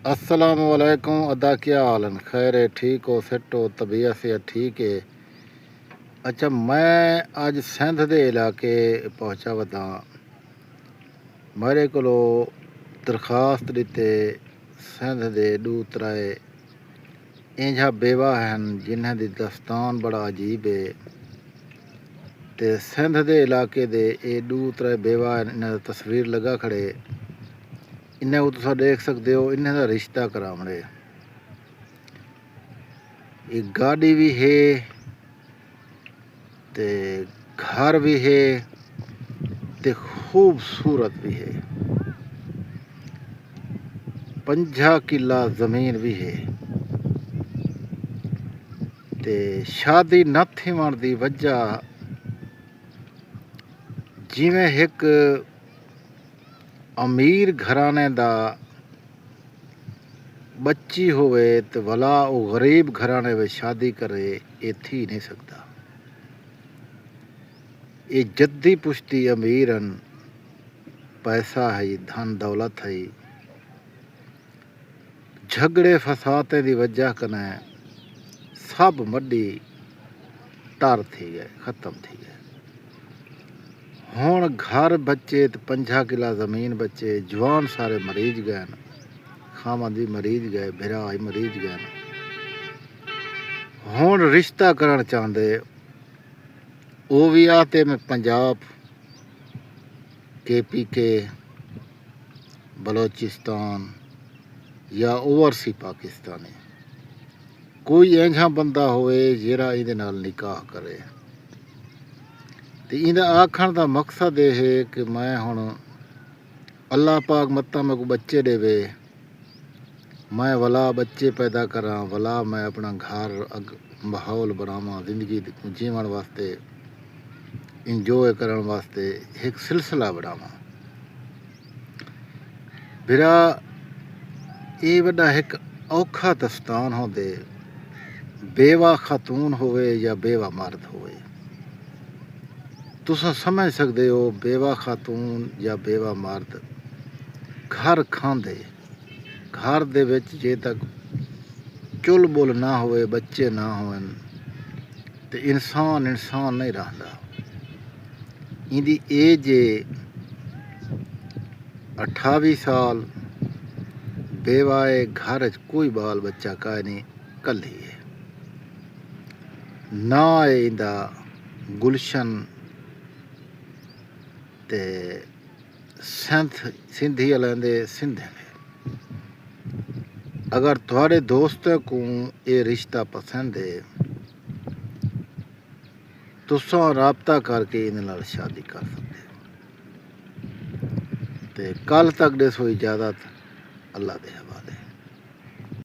अस्सलामुअलैकुम। अदा क्या हाल है? खैर है, ठीक हो, सेट हो, तबीयत से ठीक है। अच्छा, मैं अज सिंध के इलाके पहुँचा वदा। मेरे को दरखास्त दिते सिंध के दू त्राए इंजा बेवा हैं जिन्हें दी दस्तान बड़ा अजीब है। ते सिंध के इलाके दे ये दू त्रै बेवा इन्हें तस्वीर लगा खड़े। इन्हें तुम देख सकते हो, इन्हें का रिश्ता करावणे। एक गाड़ी भी है ते घर भी है ते खूबसूरत भी है। 50 किला जमीन भी है ते शादी न थिवण दी वजह जिवें एक अमीर घराने दा बच्ची होवे ते भला वो गरीब घराने में शादी करे, ये थी नहीं सकता। ये जद्दी पुश्ती अमीरन, पैसा है, धन दौलत है, झगड़े फसाते दी वजह कने सब मड्डी तर थी गए, खत्म थी गए। हुण घर बच्चे तो 50 किला जमीन बच्चे, जवान सारे मरीज गए, खामद भी मरीज गए, बिरा ही मरीज गए। हुण रिश्ता करन चाहते, वो भी आते में पंजाब, KPK, बलोचिस्तान या ओवरसी पाकिस्तानी। कोई ऐसा बंदा होए जेड़ा इहदे नाल निकाह करे। तो इहदा आखण का मकसद यह है कि मैं हुण अल्लाह पाक मत्ता मेरे को बच्चे देवे, मैं वला बच्चे पैदा करा, वला मैं अपना घर माहौल बनावा, जिंदगी जीवन वास्ते, इंजॉय करने वास्ते एक सिलसिला बनावा। बिरा ये वड्डा एक औखा दस्तान होंदे, बेवा खातून होवे या बेवा मर्द होवे। तुस समझ सकते हो, बेवा खातून या बेवा मर्द घर खांदे, घर दे विच जे तक चुल बुल ना होवे, बच्चे ना होवन ते इंसान इंसान नहीं रहता। इहदी एज 28 साल, बेवा है, घर च कोई बाल बच्चा का नहीं, कली है। ना है इंदा गुलशन ते सिंधी वाले दे सिंधे ने। अगर थोड़े दोस्तों को ये रिश्ता पसंद है, तुसा राबता करके इन नाल शादी कर सकते। ते कल तक दे सो इजाजत, अल्लाह दे हवाले।